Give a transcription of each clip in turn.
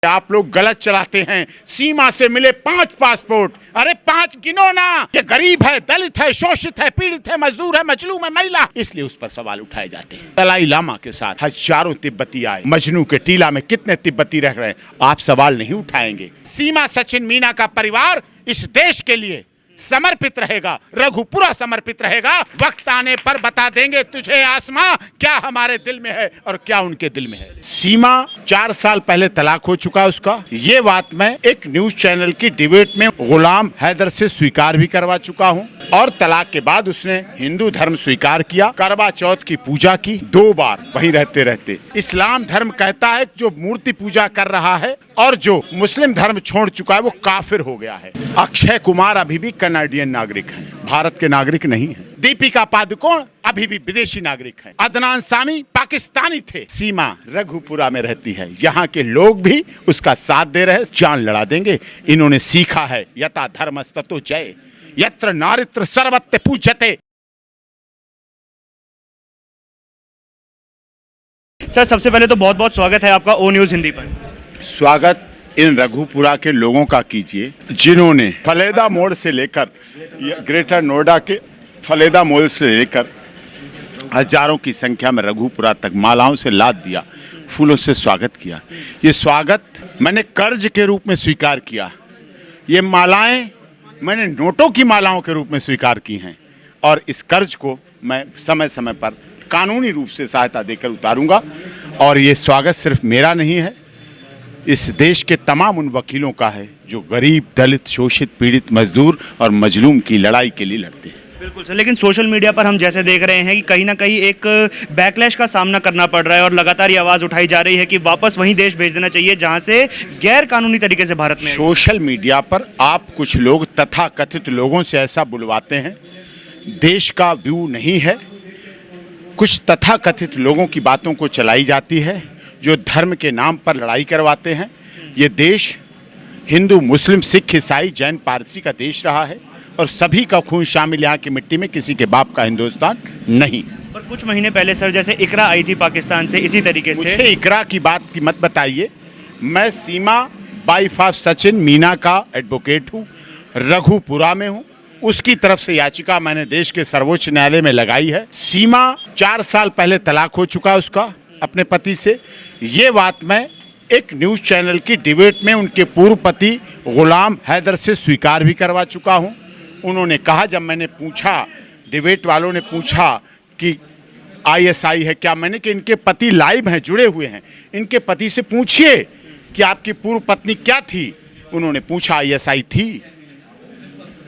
आप लोग गलत चलाते हैं। सीमा से मिले 5 पासपोर्ट, अरे 5 गिनो ना। ये गरीब है, दलित है, शोषित है, पीड़ित है, मजदूर है, मजलूम है, महिला, इसलिए उस पर सवाल उठाए जाते हैं। दलाई लामा के साथ हजारों तिब्बती आए, मजनू के टीला में कितने तिब्बती रह रहे हैं, आप सवाल नहीं उठाएंगे। सीमा सचिन मीना का परिवार इस देश के लिए समर्पित रहेगा, रघुपुरा समर्पित रहेगा। वक्त आने पर बता देंगे तुझे आसमां क्या हमारे दिल में है और क्या उनके दिल में है। सीमा 4 साल पहले तलाक हो चुका उसका, ये बात मैं एक न्यूज चैनल की डिबेट में गुलाम हैदर से स्वीकार भी करवा चुका हूँ। और तलाक के बाद उसने हिंदू धर्म स्वीकार किया, करवा चौथ की पूजा की 2 बार वहीं रहते रहते। इस्लाम धर्म कहता है जो मूर्ति पूजा कर रहा है और जो मुस्लिम धर्म छोड़ चुका है वो काफिर हो गया है। अक्षय कुमार अभी भी कनाडियन नागरिक हैं, भारत के नागरिक नहीं हैं। दीपिका पादुकोण अभी भी विदेशी नागरिक हैं। अदनान सामी पाकिस्तानी थे। सीमा रघुपुरा में रहती है, यहाँ के लोग भी उसका साथ दे रहे हैं, जान लड़ा देंगे। इन्होंने सीखा है यथा धर्मस्ततो जय, यत्र नारित्र सर्वत्र पूज्यते। सर, सबसे पहले तो बहुत बहुत स्वागत है आपका ओ न्यूज़ हिंदी पर। स्वागत इन रघुपुरा के लोगों का कीजिए जिन्होंने फलेदा मोड़ से लेकर ग्रेटर नोएडा के फलेदा मोड़ से लेकर हजारों की संख्या में रघुपुरा तक मालाओं से लाद दिया, फूलों से स्वागत किया। ये स्वागत मैंने कर्ज के रूप में स्वीकार किया। ये मालाएं मैंने नोटों की मालाओं के रूप में स्वीकार की हैं और इस कर्ज को मैं समय समय पर कानूनी रूप से सहायता देकर उतारूंगा। और ये स्वागत सिर्फ मेरा नहीं है, इस देश के तमाम उन वकीलों का है जो गरीब, दलित, शोषित, पीड़ित, मजदूर और मजलूम की लड़ाई के लिए लड़ते हैं। बिल्कुल सर, लेकिन सोशल मीडिया पर हम जैसे देख रहे हैं कि कहीं ना कहीं एक बैकलैश का सामना करना पड़ रहा है और लगातार ये आवाज़ उठाई जा रही है कि वापस वहीं देश भेज देना चाहिए जहां से गैर कानूनी तरीके से भारत में। सोशल मीडिया पर आप कुछ लोग तथाकथित लोगों से ऐसा बुलवाते हैं, देश का व्यू नहीं है। कुछ तथाकथित लोगों की बातों को चलाई जाती है जो धर्म के नाम पर लड़ाई करवाते हैं। ये देश हिंदू, मुस्लिम, सिख, ईसाई, जैन, पारसी का देश रहा है और सभी का खून शामिल यहाँ की मिट्टी में, किसी के बाप का हिंदुस्तान नहीं। पर कुछ महीने पहले सर जैसे इकरा आई थी पाकिस्तान से, इसी तरीके से। मुझे इकरा की बात की मत बताइए। मैं सीमा वाइफ ऑफ सचिन मीना का एडवोकेट हूँ, रघुपुरा में हूँ। उसकी तरफ से याचिका मैंने देश के सर्वोच्च न्यायालय में लगाई है। सीमा 4 साल पहले तलाक हो चुका उसका अपने पति से। ये बात मैं एक न्यूज़ चैनल की डिबेट में उनके पूर्व पति गुलाम हैदर से स्वीकार भी करवा चुका हूँ। उन्होंने कहा, जब मैंने पूछा, डिबेट वालों ने पूछा कि आईएसआई है क्या, मैंने कि इनके पति लाइव हैं, जुड़े हुए हैं, इनके पति से पूछिए कि आपकी पूर्व पत्नी क्या थी। उन्होंने पूछा, आईएसआई थी,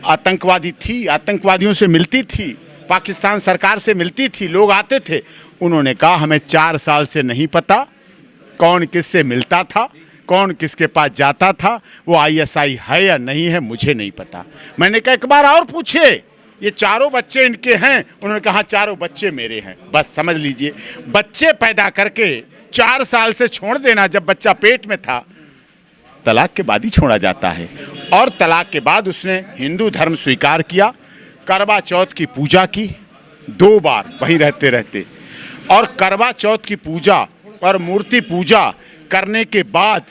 आतंकवादी थी, आतंकवादियों से मिलती थी, पाकिस्तान सरकार से मिलती थी, लोग आते थे। उन्होंने कहा, हमें 4 साल से नहीं पता कौन किससे मिलता था, कौन किसके पास जाता था, वो आईएसआई है या नहीं है मुझे नहीं पता। मैंने कहा, एक बार और पूछिए, ये 4 बच्चे इनके हैं। उन्होंने कहा, 4 बच्चे मेरे हैं। बस समझ लीजिए, बच्चे पैदा करके 4 साल से छोड़ देना, जब बच्चा पेट में था, तलाक के बाद ही छोड़ा जाता है। और तलाक के बाद उसने हिंदू धर्म स्वीकार किया, करवा चौथ की पूजा की 2 बार वहीं रहते रहते। और करवा चौथ की पूजा और मूर्ति पूजा करने के बाद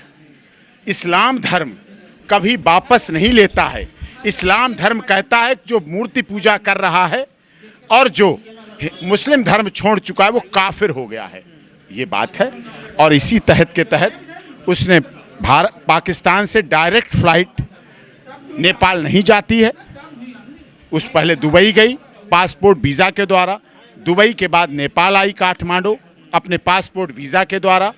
इस्लाम धर्म कभी वापस नहीं लेता है। इस्लाम धर्म कहता है जो मूर्ति पूजा कर रहा है और जो मुस्लिम धर्म छोड़ चुका है वो काफिर हो गया है, ये बात है। और इसी के तहत उसने पाकिस्तान से डायरेक्ट फ्लाइट नेपाल नहीं जाती है, उस पहले दुबई गई पासपोर्ट वीज़ा के द्वारा, दुबई के बाद नेपाल आई काठमांडू अपने पासपोर्ट वीज़ा के द्वारा।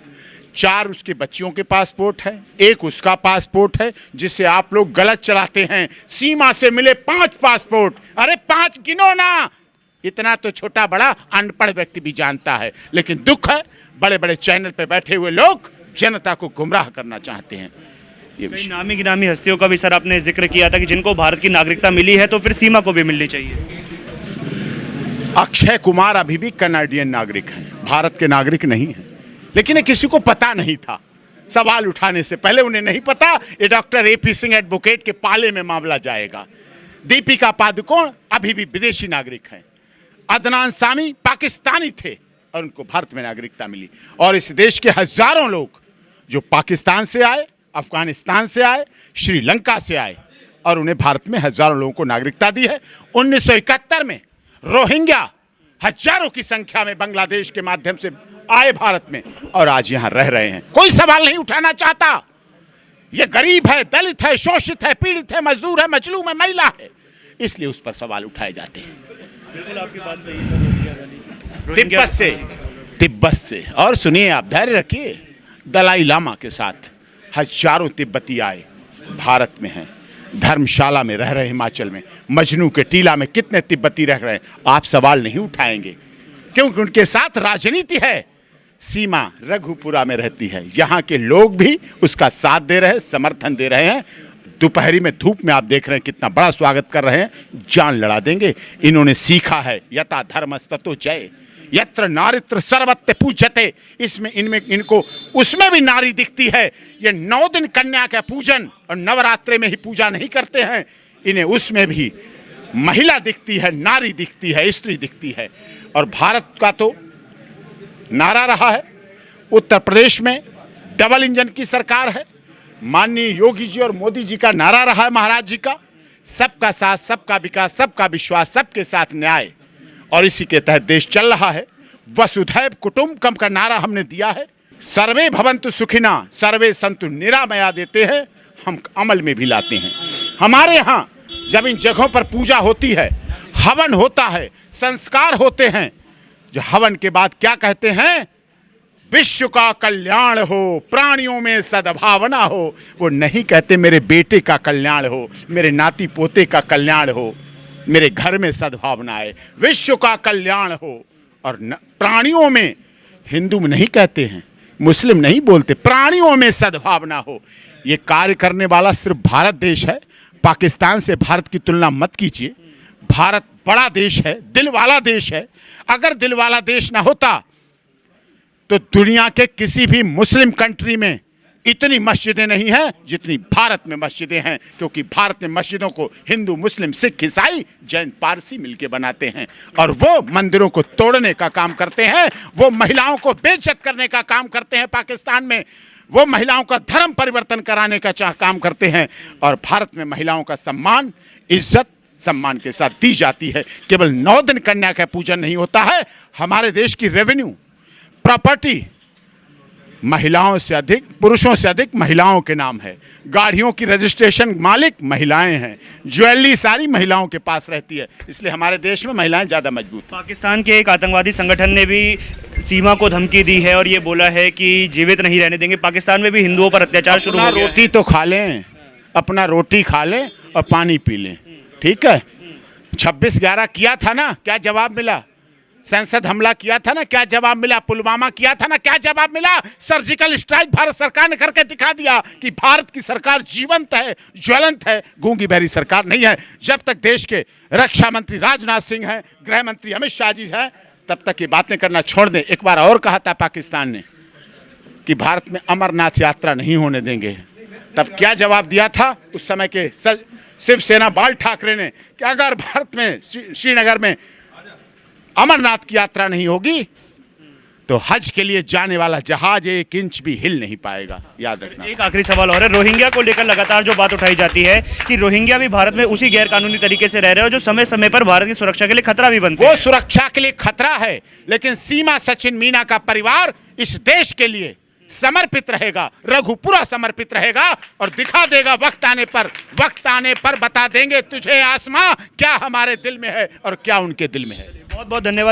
4 उसके बच्चियों के पासपोर्ट है, 1 उसका पासपोर्ट है जिसे आप लोग गलत चलाते हैं। सीमा से मिले 5 पासपोर्ट, अरे 5 गिनो ना। इतना तो छोटा बड़ा अनपढ़ व्यक्ति भी जानता है, लेकिन दुख है बड़े बड़े चैनल पे बैठे हुए लोग जनता को गुमराह करना चाहते हैं। ये नामी गिनामी हस्तियों का भी सर आपने जिक्र किया था कि जिनको भारत की नागरिकता मिली है तो फिर सीमा को भी मिलनी चाहिए। अक्षय कुमार अभी भी कनाडियन नागरिक हैं, भारत के नागरिक नहीं हैं, लेकिन ये किसी को पता नहीं था। सवाल उठाने से पहले उन्हें नहीं पता ये डॉक्टर AP सिंह एडवोकेट के पाले में मामला जाएगा। दीपिका पादुकोण अभी भी विदेशी नागरिक हैं। अदनान सामी पाकिस्तानी थे और उनको भारत में नागरिकता मिली। और इस देश के हजारों लोग जो पाकिस्तान से आए, अफगानिस्तान से आए, श्रीलंका से आए और उन्हें भारत में हजारों लोगों को नागरिकता दी है। 1971 में रोहिंग्या हजारों की संख्या में बांग्लादेश के माध्यम से आए भारत में और आज यहां रह रहे हैं। कोई सवाल नहीं उठाना चाहता। ये गरीब है, दलित है, शोषित है, पीड़ित है, मजदूर है, मजलूम है, महिला है, इसलिए उस पर सवाल उठाए जाते हैं। बिल्कुल आपकी बात सही है तिब्बत से और सुनिए, आप धैर्य रखिए। दलाई लामा के साथ हजारों तिब्बती आए, भारत में हैं, धर्मशाला में रह रहे, हिमाचल में मजनू के टीला में कितने तिब्बती रह रहे हैं। आप सवाल नहीं उठाएंगे क्योंकि उनके साथ राजनीति है। सीमा रघुपुरा में रहती है, यहाँ के लोग भी उसका साथ दे रहे हैं, समर्थन दे रहे हैं। दोपहरी में धूप में आप देख रहे हैं कितना बड़ा स्वागत कर रहे हैं, जान लड़ा देंगे। इन्होंने सीखा है यथा धर्मस्ततो जय, यत्र नारित्र सर्वत्र पूज्यते। इसमें इनमें इनको उसमें भी नारी दिखती है। ये 9 दिन कन्या का पूजन और नवरात्रि में ही पूजा नहीं करते हैं, इन्हें उसमें भी महिला दिखती है, नारी दिखती है, स्त्री दिखती है। और भारत का तो नारा रहा है, उत्तर प्रदेश में डबल इंजन की सरकार है, माननीय योगी जी और मोदी जी का नारा रहा है, महाराज जी का, सबका साथ, सबका विकास, सबका विश्वास, सबके साथ न्याय, और इसी के तहत देश चल रहा है। वसुधैव कुटुंबकम का नारा हमने दिया है। सर्वे भवन्तु सुखिना सर्वे सन्तु निरामया देते हैं, हम अमल में भी लाते हैं। हमारे यहाँ जब इन जगहों पर पूजा होती है, हवन होता है, संस्कार होते हैं, जो हवन के बाद क्या कहते हैं, विश्व का कल्याण हो, प्राणियों में सद्भावना हो। वो नहीं कहते मेरे बेटे का कल्याण हो, मेरे नाती पोते का कल्याण हो, मेरे घर में सद्भावना है, विश्व का कल्याण हो। और प्राणियों में, हिंदू में नहीं कहते हैं, मुस्लिम नहीं बोलते, प्राणियों में सद्भावना हो। ये कार्य करने वाला सिर्फ भारत देश है। पाकिस्तान से भारत की तुलना मत कीजिए। भारत बड़ा देश है, दिल वाला देश है। अगर दिल वाला देश ना होता तो दुनिया के किसी भी मुस्लिम कंट्री में इतनी मस्जिदें नहीं हैं जितनी भारत में मस्जिदें हैं, क्योंकि भारत में मस्जिदों को हिंदू, मुस्लिम, सिख, ईसाई, जैन, पारसी मिलके बनाते हैं और वो मंदिरों को तोड़ने का काम करते हैं, वो महिलाओं को बेइज्जत करने का काम करते हैं। पाकिस्तान में वो महिलाओं का धर्म परिवर्तन कराने का काम करते हैं और भारत में महिलाओं का सम्मान, इज्जत, सम्मान के साथ दी जाती है। केवल 9 दिन कन्या का पूजन नहीं होता है। हमारे देश की रेवेन्यू, प्रॉपर्टी महिलाओं से अधिक, पुरुषों से अधिक महिलाओं के नाम है। गाड़ियों की रजिस्ट्रेशन मालिक महिलाएं हैं, ज्वेलरी सारी महिलाओं के पास रहती है, इसलिए हमारे देश में महिलाएं ज़्यादा मजबूत हैं। पाकिस्तान के एक आतंकवादी संगठन ने भी सीमा को धमकी दी है और ये बोला है कि जीवित नहीं रहने देंगे। पाकिस्तान में भी हिंदुओं पर अत्याचार शुरू हो गया। रोटी तो खा लें, अपना रोटी खा लें और पानी पी लें, ठीक है। 26/11 किया था ना, क्या जवाब मिला? संसद हमला किया था ना, क्या जवाब मिला? पुलवामा किया था ना, क्या जवाब मिला? सर्जिकल स्ट्राइक भारत सरकार ने करके दिखा दिया कि भारत की सरकार जीवंत है, ज्वलंत है, गूंगी बहरी सरकार नहीं है। जब तक देश के रक्षा मंत्री राजनाथ सिंह हैं, गृह मंत्री अमित शाह जी हैं, तब तक ये बातें करना छोड़ दें। एक बार और कहा था पाकिस्तान ने कि भारत में अमरनाथ यात्रा नहीं होने देंगे, तब क्या जवाब दिया था उस समय के शिवसेना बाल ठाकरे ने कि अगर भारत में, श्रीनगर में अमरनाथ की यात्रा नहीं होगी तो हज के लिए जाने वाला जहाज 1 इंच भी हिल नहीं पाएगा। याद रखना। एक आखिरी सवाल और है, रोहिंग्या को लेकर लगातार जो बात उठाई जाती है कि रोहिंग्या भी भारत में उसी गैर कानूनी तरीके से रह रहे हो जो समय समय पर भारत की सुरक्षा के लिए खतरा भी बनते हैं। वो सुरक्षा के लिए खतरा है, लेकिन सीमा सचिन मीना का परिवार इस देश के लिए समर्पित रहेगा, रघुपुरा समर्पित रहेगा और दिखा देगा वक्त आने पर बता देंगे तुझे आसमां क्या हमारे दिल में है और क्या उनके दिल में है। बहुत बहुत धन्यवाद।